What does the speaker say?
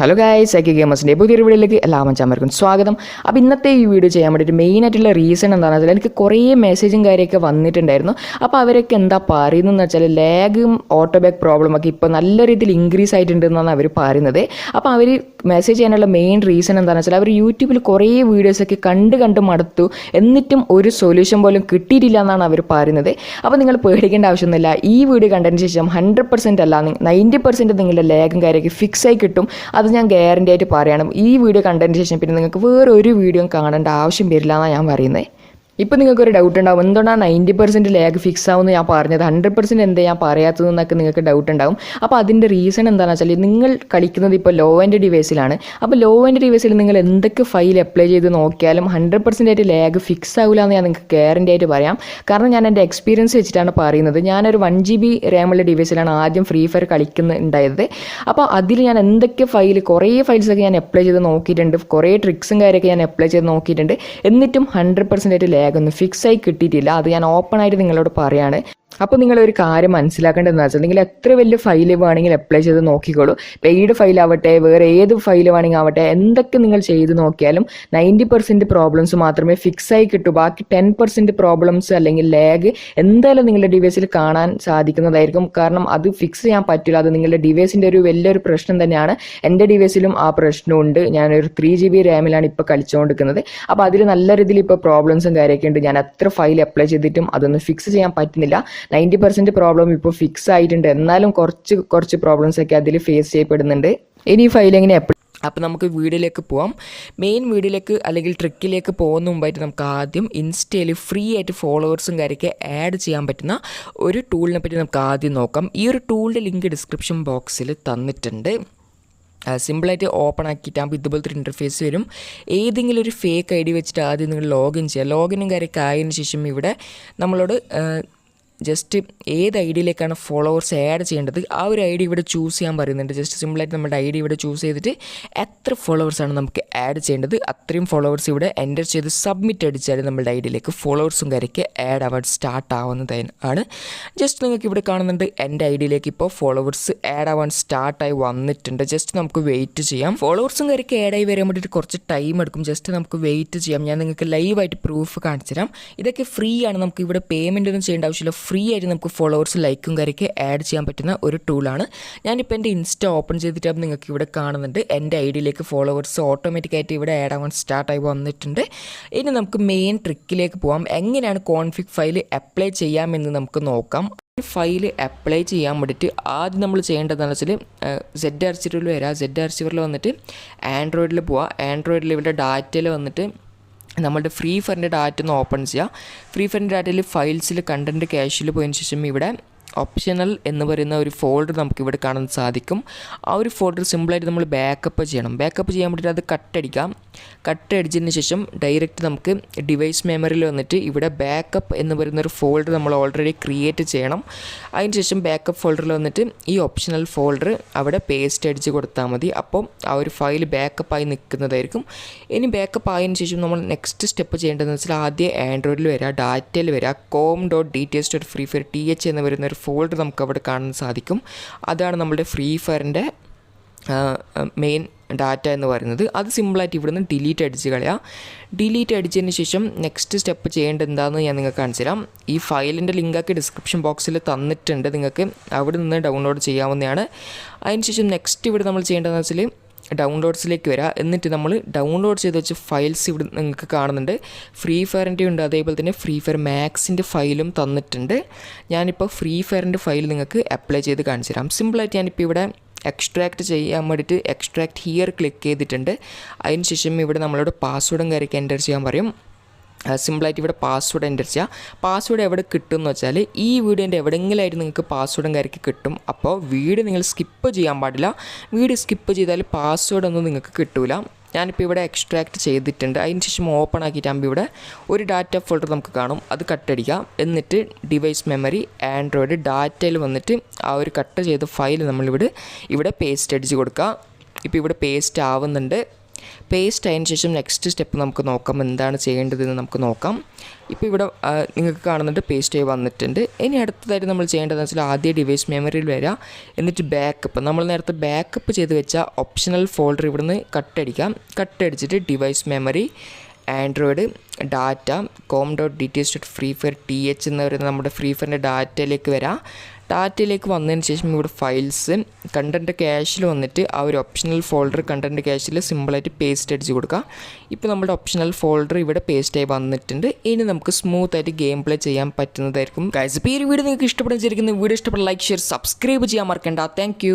Hello guys, A K ഗെയിമേഴ്സിൻ്റെ പുതിയൊരു വീഡിയോയിലേക്ക് എല്ലാ മച്ചാന്മാർക്കും സ്വാഗതം. അപ്പോൾ ഇന്നത്തെ ഈ വീഡിയോ ചെയ്യാൻ വേണ്ടിയിട്ട് മെയിനായിട്ടുള്ള റീസൺ എന്താണെന്ന് വെച്ചാൽ എനിക്ക് കുറേ മെസ്സേജും കാര്യമൊക്കെ വന്നിട്ടുണ്ടായിരുന്നു. അപ്പോൾ അവരൊക്കെ എന്താ പറയുന്നതെന്ന് വെച്ചാൽ ലാഗും ഓട്ടോബാക്ക് പ്രോബ്ലമൊക്കെ ഇപ്പോൾ നല്ല രീതിയിൽ ഇൻക്രീസ് ആയിട്ടുണ്ടെന്നാണ് അവർ പറയുന്നത്. അപ്പോൾ അവർ മെസ്സേജ് ചെയ്യാനുള്ള മെയിൻ റീസൺ എന്താണെന്ന് വെച്ചാൽ അവർ യൂട്യൂബിൽ കുറേ വീഡിയോസൊക്കെ കണ്ട് മടുത്തു, എന്നിട്ടും ഒരു സൊല്യൂഷൻ പോലും കിട്ടിയിട്ടില്ല എന്നാണ് അവർ പറയുന്നത്. അപ്പോൾ നിങ്ങൾ പേടിക്കേണ്ട ആവശ്യമൊന്നുമില്ല. ഈ വീഡിയോ കണ്ടതിന് ശേഷം 100% അല്ല 90% നിങ്ങളുടെ ലാഗും കാര്യമൊക്കെ ഫിക്സ് ആയി കിട്ടും. അത് ഞാൻ ഗ്യാരണ്ടി ആയിട്ട് പറയണം. ഈ വീഡിയോ കണ്ടതിന് ശേഷം പിന്നെ നിങ്ങൾക്ക് വേറെ ഒരു വീഡിയോ കാണേണ്ട ആവശ്യം വരില്ല എന്നാണ് ഞാൻ പറയുന്നത്. ഇപ്പോൾ നിങ്ങൾക്കൊരു ഡൗട്ട് ഉണ്ടാവും, എന്തുകൊണ്ടാണ് 90% ലാഗ് ഫിക്സ് ആവുമെന്ന് ഞാൻ പറഞ്ഞത്, 100% എന്താ ഞാൻ പറയാത്തതെന്നൊക്കെ നിങ്ങൾക്ക് ഡൗട്ട് ഉണ്ടാവും. അപ്പോൾ അതിൻ്റെ റീസൺ എന്താണെന്ന് വെച്ചാൽ നിങ്ങൾ കളിക്കുന്നത് ഇപ്പോൾ ലോ എൻഡ് ഡിവൈസിലാണ്. അപ്പോൾ ലോ എൻഡ് ഡിവൈസിൽ നിങ്ങൾ എന്തൊക്കെ ഫയൽ അപ്ലൈ ചെയ്ത് നോക്കിയാലും 100% ആയിട്ട് ലാഗ് ഫിക്സ് ആവില്ല എന്ന് ഞാൻ നിങ്ങൾക്ക് ഗ്യാരണ്ടി ആയിട്ട് പറയാം. കാരണം ഞാൻ എൻ്റെ എക്സ്പീരിയൻസ് വെച്ചിട്ടാണ് പറയുന്നത്. ഞാനൊരു 1 GB റാമുള്ള ഡിവൈസിലാണ് ആദ്യം ഫ്രീ ഫയർ കളിക്കുന്നുണ്ടായത്. അപ്പോൾ അതിൽ ഞാൻ എന്തൊക്കെ കുറേ ഫയൽസൊക്കെ ഞാൻ അപ്ലൈ ചെയ്ത് നോക്കിയിട്ടുണ്ട്, കുറേ ട്രിക്സും കാര്യമൊക്കെ ഞാൻ അപ്ലൈ ചെയ്ത് നോക്കിയിട്ടുണ്ട്. എന്നിട്ടും 100% ആയിട്ട് ലാഗൊന്നും ഫിക്സ് ആയി കിട്ടിയിട്ടില്ല. അത് ഞാൻ ഓപ്പൺ ആയിട്ട് നിങ്ങളോട് പറയാണ്. അപ്പോൾ നിങ്ങളൊരു കാര്യം മനസ്സിലാക്കേണ്ടതെന്ന് വെച്ചാൽ നിങ്ങൾ എത്ര വലിയ ഫയൽ വേണമെങ്കിൽ അപ്ലൈ ചെയ്ത് നോക്കിക്കോളൂ. പെയ്ഡ് ഫയലാവട്ടെ, വേറെ ഏത് ഫയൽ വേണമെങ്കിൽ ആവട്ടെ, എന്തൊക്കെ നിങ്ങൾ ചെയ്ത് നോക്കിയാലും 90% പ്രോബ്ലംസ് മാത്രമേ ഫിക്സ് ആയി കിട്ടൂ. ബാക്കി 10% പ്രോബ്ലംസ് അല്ലെങ്കിൽ ലാഗ് എന്തായാലും നിങ്ങളുടെ ഡിവൈസിൽ കാണാൻ സാധിക്കുന്നതായിരിക്കും. കാരണം അത് ഫിക്സ് ചെയ്യാൻ പറ്റില്ല. അത് നിങ്ങളുടെ ഡിവൈസിൻ്റെ ഒരു വലിയൊരു പ്രശ്നം തന്നെയാണ്. എൻ്റെ ഡിവൈസിലും ആ പ്രശ്നമുണ്ട്. ഞാനൊരു 3 GB റാമിലാണ് ഇപ്പോൾ കളിച്ചുകൊണ്ടിരിക്കുന്നത്. അപ്പോൾ അതിൽ നല്ല രീതിയിൽ ഇപ്പോൾ പ്രോബ്ലംസും കാര്യമൊക്കെ ഉണ്ട്. ഞാൻ എത്ര ഫയൽ അപ്ലൈ ചെയ്തിട്ടും അതൊന്നും ഫിക്സ് ചെയ്യാൻ പറ്റുന്നില്ല. 90% പ്രോബ്ലം ഇപ്പോൾ ഫിക്സ് ആയിട്ടുണ്ട്. എന്നാലും കുറച്ച് പ്രോബ്ലംസ് ഒക്കെ അതിൽ ഫേസ് ചെയ്യപ്പെടുന്നുണ്ട്. ഇനി ഈ ഫയൽ എങ്ങനെ അപ്പോൾ നമുക്ക് വീഡിയോയിലേക്ക് പോവാം. മെയിൻ വീഡിയോയിലേക്ക് അല്ലെങ്കിൽ ട്രിക്കിലേക്ക് പോകുന്ന മുമ്പായിട്ട് നമുക്ക് ആദ്യം ഇൻസ്റ്റയിൽ ഫ്രീ ആയിട്ട് ഫോളോവേഴ്സും കാര്യമൊക്കെ ആഡ് ചെയ്യാൻ പറ്റുന്ന ഒരു ടൂളിനെ പറ്റി നമുക്ക് ആദ്യം നോക്കാം. ഈ ഒരു ടൂളിൻ്റെ ലിങ്ക് ഡിസ്ക്രിപ്ഷൻ ബോക്സിൽ തന്നിട്ടുണ്ട്. സിമ്പിളായിട്ട് ഓപ്പൺ ആക്കിയിട്ടാകുമ്പോൾ ഇതുപോലത്തെ ഒരു ഇൻ്റർഫേസ് വരും. ഏതെങ്കിലും ഒരു ഫേക്ക് ID വെച്ചിട്ട് ആദ്യം നിങ്ങൾ ലോഗിൻ ചെയ്യുക. ലോഗിനും കാര്യമൊക്കെ ആയതിനു ശേഷം ഇവിടെ നമ്മളോട് ജസ്റ്റ് ഏത് ഐഡിയിലേക്കാണ് ഫോളോവേഴ്സ് ആഡ് ചെയ്യേണ്ടത് ആ ഒരു ID ഇവിടെ ചൂസ് ചെയ്യാൻ പറയുന്നുണ്ട്. ജസ്റ്റ് സിമ്പിളായിട്ട് നമ്മുടെ ID ഇവിടെ ചൂസ് ചെയ്തിട്ട് എത്ര ഫോളോവേഴ്സാണ് നമുക്ക് ആഡ് ചെയ്യേണ്ടത് അത്രയും ഫോളോവേഴ്സ് ഇവിടെ എൻ്റർ ചെയ്ത് സബ്മിറ്റ് അടിച്ചാൽ നമ്മുടെ IDയിലേക്ക് ഫോളോവേഴ്സും കാര്യമൊക്കെ ആഡ് ആവാൻ സ്റ്റാർട്ട് ആവുന്നതാണ്. ജസ്റ്റ് നിങ്ങൾക്ക് ഇവിടെ കാണുന്നുണ്ട് എൻ്റെ IDയിലേക്ക് ഇപ്പോൾ ഫോളോവേഴ്സ് ആഡ് ആവാൻ സ്റ്റാർട്ടായി വന്നിട്ടുണ്ട്. ജസ്റ്റ് നമുക്ക് വെയിറ്റ് ചെയ്യാം. ഫോളോവേഴ്സും കാര്യമൊക്കെ ആഡായി വരാൻ വേണ്ടിയിട്ട് കുറച്ച് ടൈം എടുക്കും. ജസ്റ്റ് നമുക്ക് വെയിറ്റ് ചെയ്യാം. ഞാൻ നിങ്ങൾക്ക് ലൈവായിട്ട് പ്രൂഫ് കാണിച്ചു തരാം. ഇതൊക്കെ ഫ്രീ ആണ്. നമുക്ക് ഇവിടെ പേയ്മെൻ്റ് ഒന്നും ചെയ്യേണ്ട ആവശ്യമില്ല. ഫ്രീ ആയിട്ട് നമുക്ക് ഫോളോവേഴ്സ് ലൈക്കും കാര്യമൊക്കെ ആഡ് ചെയ്യാൻ പറ്റുന്ന ഒരു ടൂളാണ്. ഞാനിപ്പോൾ എൻ്റെ ഇൻസ്റ്റ ഓപ്പൺ ചെയ്തിട്ടാകുമ്പോൾ നിങ്ങൾക്ക് ഇവിടെ കാണുന്നുണ്ട് എൻ്റെ IDയിലേക്ക് ഫോളോവേഴ്സ് ഓട്ടോമാറ്റിക്കായിട്ട് ഇവിടെ ആഡ് ആവാൻ സ്റ്റാർട്ടായി വന്നിട്ടുണ്ട്. ഇനി നമുക്ക് മെയിൻ ട്രിക്കിലേക്ക് പോകാം. എങ്ങനെയാണ് കോൺഫിഗ് ഫയൽ അപ്ലൈ ചെയ്യാമെന്ന് നമുക്ക് നോക്കാം. ഫയൽ അപ്ലൈ ചെയ്യാൻ വേണ്ടിയിട്ട് ആദ്യം നമ്മൾ ചെയ്യേണ്ടതെന്ന് വെച്ചാൽ സെഡ് ആർച്ചിവറിൽ വരിക. സെഡ് ആർച്ചിവറിൽ വന്നിട്ട് ആൻഡ്രോയിഡിൽ പോവുക. ആൻഡ്രോയിഡിൽ ഇവിടെ ഡാറ്റയിൽ വന്നിട്ട് നമ്മളുടെ ഫ്രീ ഫയറിൻ്റെ ഡാറ്റ ഒന്ന് ഓപ്പൺ ചെയ്യുക. ഫ്രീ ഫയറിൻ്റെ ഡാറ്റയിൽ ഫയൽസിൽ കണ്ടൻറ്റ് ക്യാഷിൽ പോയതിന് ശേഷം ഇവിടെ ഓപ്ഷണൽ എന്ന് പറയുന്ന ഒരു ഫോൾഡർ നമുക്കിവിടെ കാണാൻ സാധിക്കും. ആ ഒരു ഫോൾഡർ സിമ്പിളായിട്ട് നമ്മൾ ബാക്കപ്പ് ചെയ്യണം. ബാക്കപ്പ് ചെയ്യാൻ വേണ്ടിയിട്ട് അത് കട്ടടിച്ചതിന് ശേഷം ഡയറക്റ്റ് നമുക്ക് ഡിവൈസ് മെമ്മറിയിൽ വന്നിട്ട് ഇവിടെ ബാക്കപ്പ് എന്ന് പറയുന്ന ഒരു ഫോൾഡർ നമ്മൾ ഓൾറെഡി ക്രിയേറ്റ് ചെയ്യണം. അതിനുശേഷം ബാക്കപ്പ് ഫോൾഡറിൽ വന്നിട്ട് ഈ ഓപ്ഷണൽ ഫോൾഡർ അവിടെ പേസ്റ്റ് അടിച്ച് കൊടുത്താൽ മതി. അപ്പം ആ ഒരു ഫയൽ ബാക്കപ്പായി നിൽക്കുന്നതായിരിക്കും. ഇനി ബാക്കപ്പ് ആയതിനു ശേഷം നമ്മൾ നെക്സ്റ്റ് സ്റ്റെപ്പ് ചെയ്യേണ്ടതെന്ന് വെച്ചാൽ ആദ്യം ആൻഡ്രോയിഡിൽ വരിക, ഡാറ്റയിൽ വരിക, com.dts.freefire.th എന്ന് പറയുന്ന ഒരു ഫോൾഡർ നമുക്ക് അവിടെ കാണാൻ സാധിക്കും. അതാണ് നമ്മുടെ ഫ്രീ ഫയറിൻ്റെ മെയിൻ ഡാറ്റ എന്ന് പറയുന്നത്. അത് സിമ്പിളായിട്ട് ഇവിടുന്ന് ഡിലീറ്റ് അടിച്ച് കളയാം. ഡിലീറ്റ് അടിച്ചതിന് ശേഷം നെക്സ്റ്റ് സ്റ്റെപ്പ് ചെയ്യേണ്ടത് എന്താണെന്ന് ഞാൻ നിങ്ങൾക്ക് കാണിച്ചു തരാം. ഈ ഫയലിൻ്റെ ലിങ്കൊക്കെ ഡിസ്ക്രിപ്ഷൻ ബോക്സിൽ തന്നിട്ടുണ്ട്. നിങ്ങൾക്ക് അവിടെ നിന്ന് ഡൗൺലോഡ് ചെയ്യാവുന്നതാണ്. അതിനുശേഷം നെക്സ്റ്റ് ഇവിടെ നമ്മൾ ചെയ്യേണ്ടതെന്ന് വെച്ചാൽ ഡൗൺലോഡ്സിലേക്ക് വരിക. എന്നിട്ട് നമ്മൾ ഡൗൺലോഡ് ചെയ്ത് വെച്ച ഫയൽസ് ഇവിടെ നിങ്ങൾക്ക് കാണുന്നുണ്ട്. ഫ്രീ ഫയറിൻ്റെ ഉണ്ട്, അതേപോലെ തന്നെ ഫ്രീ ഫയർ മാക്സിൻ്റെ ഫയലും തന്നിട്ടുണ്ട്. ഞാനിപ്പോൾ ഫ്രീ ഫയറിൻ്റെ ഫയൽ നിങ്ങൾക്ക് അപ്ലൈ ചെയ്ത് കാണിച്ചു തരാം. സിമ്പിളായിട്ട് ഞാനിപ്പോൾ ഇവിടെ എക്സ്ട്രാക്റ്റ് ചെയ്യാൻ വേണ്ടിയിട്ട് എക്സ്ട്രാക്റ്റ് ഹിയർ ക്ലിക്ക് ചെയ്തിട്ടുണ്ട്. അതിനുശേഷം ഇവിടെ നമ്മളോട് പാസ്വേഡും കാര്യമൊക്കെ എൻ്റർ ചെയ്യാൻ പറയും. സിമ്പിളായിട്ട് ഇവിടെ പാസ്വേഡ് എൻ്റർ ചെയ്യുക. പാസ്വേഡ് എവിടെ കിട്ടും എന്ന് വെച്ചാൽ ഈ വീഡിയോൻ്റെ എവിടെയെങ്കിലായിട്ട് നിങ്ങൾക്ക് പാസ്വേഡും കാര്യമൊക്കെ കിട്ടും. അപ്പോൾ വീഡിയോ നിങ്ങൾ സ്കിപ്പ് ചെയ്യാൻ പാടില്ല. വീഡിയോ സ്കിപ്പ് ചെയ്താൽ പാസ്വേഡൊന്നും നിങ്ങൾക്ക് കിട്ടില്ല. ഞാനിപ്പോൾ ഇവിടെ എക്സ്ട്രാക്റ്റ് ചെയ്തിട്ടുണ്ട്. അതിന് ശേഷം ഓപ്പൺ ആക്കിയിട്ടാകുമ്പോൾ ഇവിടെ ഒരു ഡാറ്റ ഫോൾഡർ നമുക്ക് കാണും. അത് കട്ടടിക്കുക. എന്നിട്ട് ഡിവൈസ് മെമ്മറി ആൻഡ്രോയിഡ് ഡാറ്റയിൽ വന്നിട്ട് ആ ഒരു കട്ട് ചെയ്ത ഫയൽ നമ്മളിവിടെ പേസ്റ്റ് അടിച്ച് കൊടുക്കുക. ഇപ്പോൾ ഇവിടെ പേസ്റ്റ് ആവുന്നുണ്ട്. പേസ്റ്റ് ആയതിനു ശേഷം നെക്സ്റ്റ് സ്റ്റെപ്പ് നമുക്ക് നോക്കാം എന്താണ് ചെയ്യേണ്ടതെന്ന് നമുക്ക് നോക്കാം. ഇപ്പോൾ ഇവിടെ നിങ്ങൾക്ക് കാണുന്നുണ്ട് പേസ്റ്റ് ആയി വന്നിട്ടുണ്ട്. ഇനി അടുത്തതായിട്ട് നമ്മൾ ചെയ്യേണ്ടതെന്ന് വെച്ചാൽ ആദ്യം ഡിവൈസ് മെമ്മറിയിൽ വരിക, എന്നിട്ട് ബാക്കപ്പ് നമ്മൾ നേരത്തെ ബാക്കപ്പ് ചെയ്ത് വെച്ച ഓപ്ഷണൽ ഫോൾഡർ ഇവിടുന്ന് കട്ടടിച്ചിട്ട് device memory Android data com.dts.freefire.th എന്ന് പറയുന്ന നമ്മുടെ ഫ്രീ ഫയറിൻ്റെ ഡാറ്റയിലേക്ക് വരാം. ഡാറ്റയിലേക്ക് വന്നതിന് ശേഷം ഇവിടെ ഫയൽസ് കണ്ടൻറ്റ് ക്യാഷിൽ വന്നിട്ട് ആ ഒരു ഓപ്ഷണൽ ഫോൾഡർ കണ്ടൻറ്റ് ക്യാഷിൽ സിമ്പിളായിട്ട് പേസ്റ്റ് അടിച്ച് കൊടുക്കുക. ഇപ്പോൾ നമ്മുടെ ഓപ്ഷണൽ ഫോൾഡർ ഇവിടെ പേസ്റ്റായി വന്നിട്ടുണ്ട്. ഇനി നമുക്ക് സ്മൂത്തായിട്ട് ഗെയിം പ്ലേ ചെയ്യാൻ പറ്റുന്നതായിരിക്കും. ഗൈസ്, ഇപ്പോൾ ഈ വീഡിയോ നിങ്ങൾക്ക് ഇഷ്ടപ്പെടുന്ന വിചാരിക്കുന്നു. വീഡിയോ ഇഷ്ടപ്പെട്ട ലൈക്ക്, ഷെയർ, സബ്സ്ക്രൈബ് ചെയ്യാൻ മറക്കണ്ട. താങ്ക്